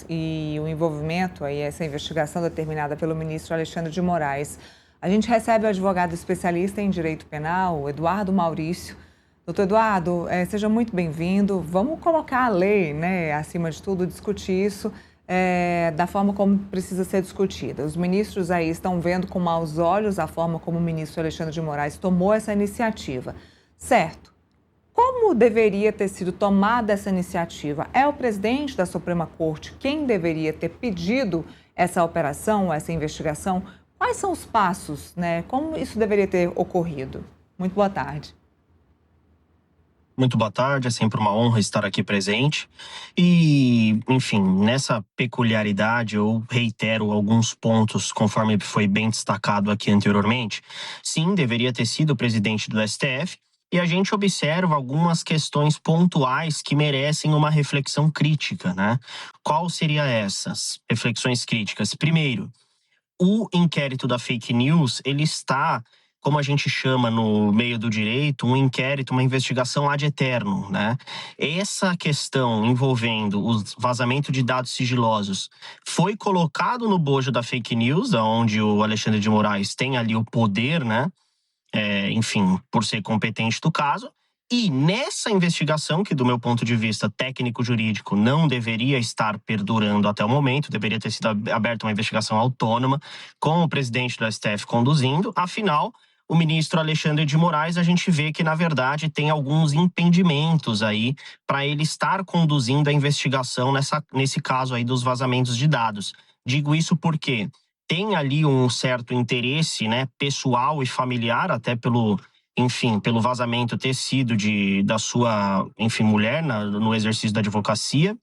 e o envolvimento, aí essa investigação determinada pelo ministro Alexandre de Moraes. A gente recebe o advogado especialista em direito penal, Eduardo Maurício. Doutor Eduardo, seja muito bem-vindo. Vamos colocar a lei, né, acima de tudo, discutir isso da forma como precisa ser discutida. Os ministros aí estão vendo com maus olhos a forma como o ministro Alexandre de Moraes tomou essa iniciativa. Certo. Como deveria ter sido tomada essa iniciativa? É o presidente da Suprema Corte quem deveria ter pedido essa operação, essa investigação? Quais são os passos, né? Como isso deveria ter ocorrido? Muito boa tarde. Muito boa tarde, é sempre uma honra estar aqui presente. E, enfim, nessa peculiaridade, eu reitero alguns pontos, conforme foi bem destacado aqui anteriormente. Sim, deveria ter sido o presidente do STF, e a gente observa algumas questões pontuais que merecem uma reflexão crítica, né? Qual seria essas reflexões críticas? Primeiro, o inquérito da fake news, ele está, como a gente chama no meio do direito, um inquérito, uma investigação ad eternum, né? Essa questão envolvendo o vazamento de dados sigilosos foi colocado no bojo da fake news, onde o Alexandre de Moraes tem ali o poder, né? Enfim, por ser competente do caso. E nessa investigação, que do meu ponto de vista técnico-jurídico não deveria estar perdurando até o momento, deveria ter sido aberta uma investigação autônoma, com o presidente do STF conduzindo, afinal, o ministro Alexandre de Moraes, a gente vê que, na verdade, tem alguns impedimentos aí para ele estar conduzindo a investigação nesse caso aí dos vazamentos de dados. Digo isso porque tem ali um certo interesse, né, pessoal e familiar, até pelo vazamento ter sido da sua, mulher no exercício da advocacia,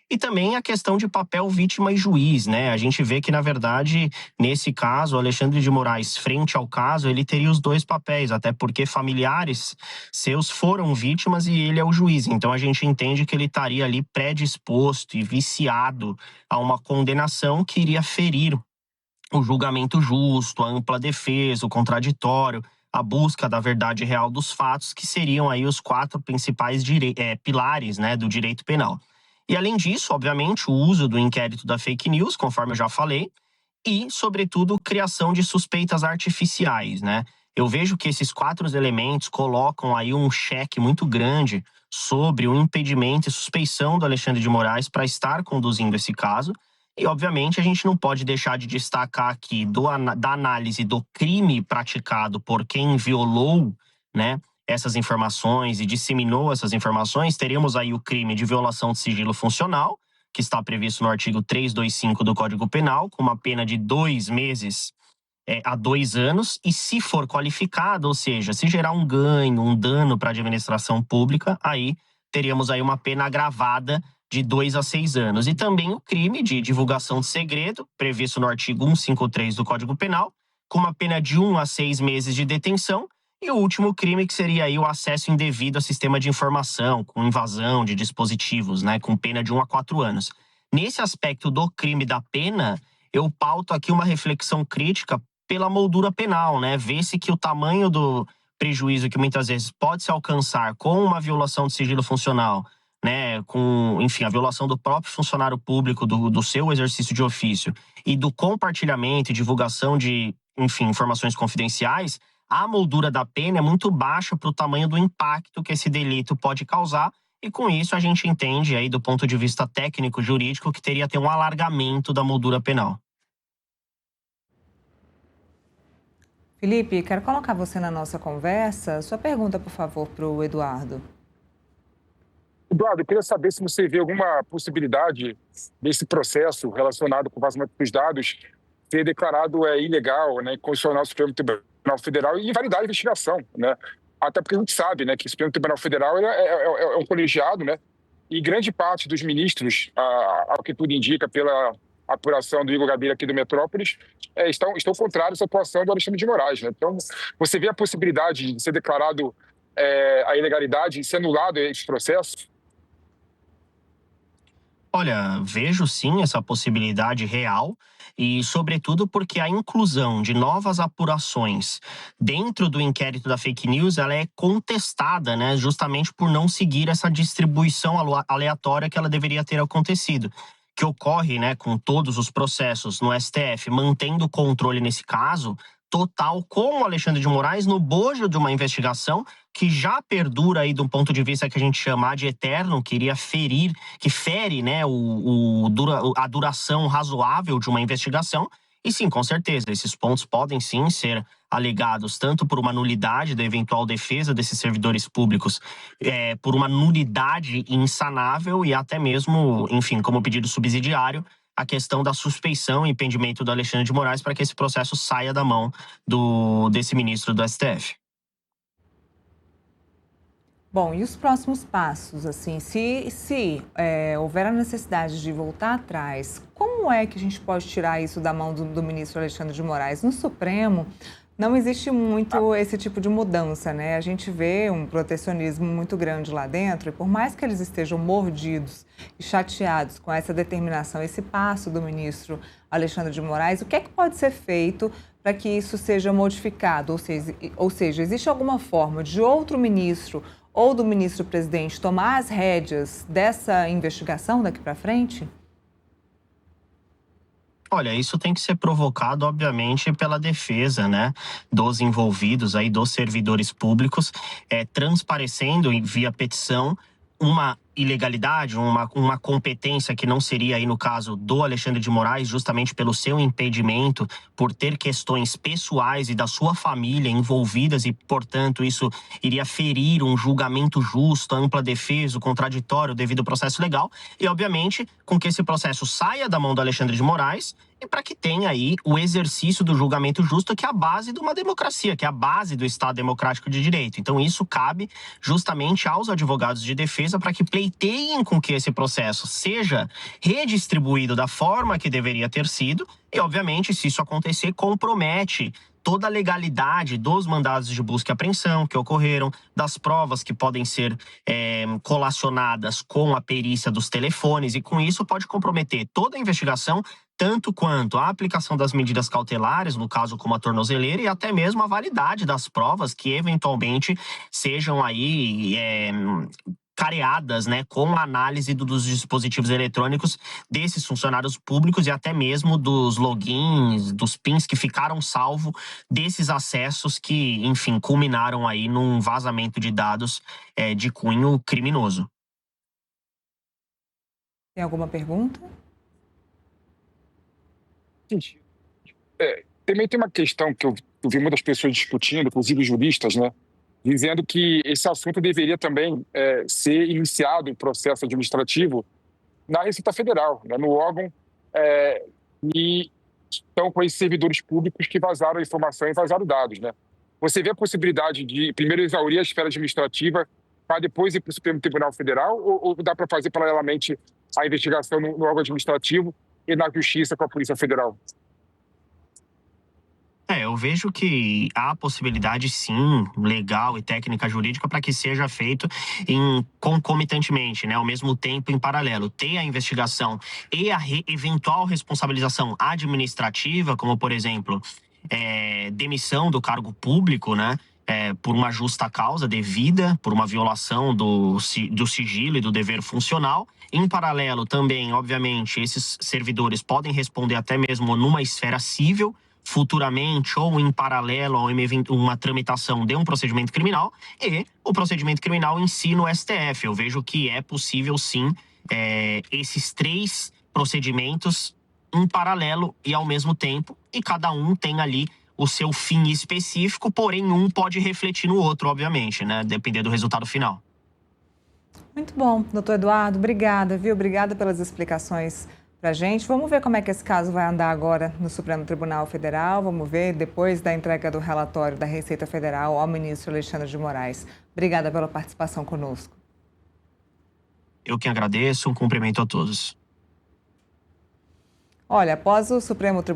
e também a questão de papel vítima e juiz, né? A gente vê que, na verdade, nesse caso, o Alexandre de Moraes, frente ao caso, ele teria os dois papéis, até porque familiares seus foram vítimas e ele é o juiz. Então, a gente entende que ele estaria ali predisposto e viciado a uma condenação que iria ferir o julgamento justo, a ampla defesa, o contraditório, a busca da verdade real dos fatos, que seriam aí os 4 principais pilares, né, do direito penal. E, além disso, obviamente, o uso do inquérito da fake news, conforme eu já falei, e, sobretudo, criação de suspeitas artificiais, né? Eu vejo que esses 4 elementos colocam aí um cheque muito grande sobre o impedimento e suspeição do Alexandre de Moraes para estar conduzindo esse caso. E, obviamente, a gente não pode deixar de destacar aqui da análise do crime praticado por quem violou, né, essas informações e disseminou essas informações. Teríamos aí o crime de violação de sigilo funcional, que está previsto no artigo 325 do Código Penal, com uma pena de 2 meses a 2 anos. E se for qualificado, ou seja, se gerar um ganho, um dano para a administração pública, aí teríamos aí uma pena agravada de 2 a 6 anos. E também o crime de divulgação de segredo, previsto no artigo 153 do Código Penal, com uma pena de 1 a 6 meses de detenção. E o último crime, que seria aí o acesso indevido a sistema de informação, com invasão de dispositivos, né, com pena de 1 a 4 anos. Nesse aspecto do crime da pena, eu pauto aqui uma reflexão crítica pela moldura penal, né? Vê-se que o tamanho do prejuízo que muitas vezes pode se alcançar com uma violação de sigilo funcional, né, com, a violação do próprio funcionário público, do seu exercício de ofício, e do compartilhamento e divulgação de, informações confidenciais, a moldura da pena é muito baixa para o tamanho do impacto que esse delito pode causar, e com isso a gente entende aí, do ponto de vista técnico-jurídico, que teria que ter um alargamento da moldura penal. Felipe, quero colocar você na nossa conversa. Sua pergunta, por favor, para o Eduardo. Eduardo, eu queria saber se você vê alguma possibilidade desse processo relacionado com o vazamento dos dados ser declarado ilegal, né, inconstitucional no Supremo Tribunal Federal e invalidar a investigação, né? Até porque a gente sabe, né, que o Supremo Tribunal Federal é um colegiado, né, e grande parte dos ministros, ao que tudo indica pela apuração do Igor Gabeira aqui do Metrópolis, estão contrários à atuação do Alexandre de Moraes, né? Então, você vê a possibilidade de ser declarado a ilegalidade e ser anulado esse processo? Olha, vejo sim essa possibilidade real, e sobretudo porque a inclusão de novas apurações dentro do inquérito da fake news, ela é contestada, né, justamente por não seguir essa distribuição aleatória que ela deveria ter acontecido. que ocorre, né, com todos os processos no STF, mantendo o controle nesse caso total com o Alexandre de Moraes no bojo de uma investigação que já perdura aí de um ponto de vista que a gente chama de eterno, que iria ferir, que fere, né, a duração razoável de uma investigação. E sim, com certeza, esses pontos podem sim ser alegados tanto por uma nulidade da eventual defesa desses servidores públicos, por uma nulidade insanável e até mesmo, enfim, como pedido subsidiário, a questão da suspeição e impedimento do Alexandre de Moraes para que esse processo saia da mão desse ministro do STF. Bom, e os próximos passos, assim, se houver a necessidade de voltar atrás, como é que a gente pode tirar isso da mão do ministro Alexandre de Moraes? No Supremo, não existe muito esse tipo de mudança, né? A gente vê um protecionismo muito grande lá dentro e por mais que eles estejam mordidos e chateados com essa determinação, esse passo do ministro Alexandre de Moraes, o que é que pode ser feito para que isso seja modificado? Ou seja, existe alguma forma de outro ministro ou do ministro-presidente tomar as rédeas dessa investigação daqui para frente? Olha, isso tem que ser provocado, obviamente, pela defesa, né, dos envolvidos aí, dos servidores públicos, transparecendo via petição uma ilegalidade, uma competência que não seria aí no caso do Alexandre de Moraes, justamente pelo seu impedimento, por ter questões pessoais e da sua família envolvidas e, portanto, isso iria ferir um julgamento justo, ampla defesa, o contraditório devido ao processo legal e, obviamente, com que esse processo saia da mão do Alexandre de Moraes e para que tenha aí o exercício do julgamento justo, que é a base de uma democracia, que é a base do Estado democrático de direito. Então, isso cabe justamente aos advogados de defesa para que pleiteiem com que esse processo seja redistribuído da forma que deveria ter sido e, obviamente, se isso acontecer, compromete toda a legalidade dos mandados de busca e apreensão que ocorreram, das provas que podem ser colacionadas com a perícia dos telefones e com isso pode comprometer toda a investigação, tanto quanto a aplicação das medidas cautelares, no caso como a tornozeleira, e até mesmo a validade das provas que eventualmente sejam aí careadas, né, com a análise dos dispositivos eletrônicos desses funcionários públicos e até mesmo dos logins, dos pins que ficaram salvo desses acessos que, enfim, culminaram aí num vazamento de dados de cunho criminoso. Tem alguma pergunta? Gente, também tem uma questão que eu vi muitas pessoas discutindo, inclusive juristas, né? Dizendo que esse assunto deveria também ser iniciado em processo administrativo na Receita Federal, né? No órgão e estão com esses servidores públicos que vazaram a informação e vazaram dados, né? Você vê a possibilidade de primeiro exaurir a esfera administrativa para depois ir para o Supremo Tribunal Federal ou dá para fazer paralelamente a investigação no órgão administrativo e na Justiça com a Polícia Federal? Eu vejo que há possibilidade, sim, legal e técnica jurídica para que seja feito concomitantemente, né, ao mesmo tempo, em paralelo. Ter a investigação e a eventual responsabilização administrativa, como, por exemplo, demissão do cargo público, né, por uma justa causa devida, por uma violação do sigilo e do dever funcional. Em paralelo, também, obviamente, esses servidores podem responder até mesmo numa esfera civil, futuramente ou em paralelo a uma tramitação de um procedimento criminal e o procedimento criminal em si no STF. Eu vejo que é possível, sim, esses três procedimentos em paralelo e ao mesmo tempo, e cada um tem ali o seu fim específico, porém um pode refletir no outro, obviamente, né? Depender do resultado final. Muito bom, doutor Eduardo, obrigada, viu? Obrigada pelas explicações para a gente. Vamos ver como é que esse caso vai andar agora no Supremo Tribunal Federal. Vamos ver depois da entrega do relatório da Receita Federal ao ministro Alexandre de Moraes. Obrigada pela participação conosco. Eu que agradeço, um cumprimento a todos. Olha, após o Supremo Tribunal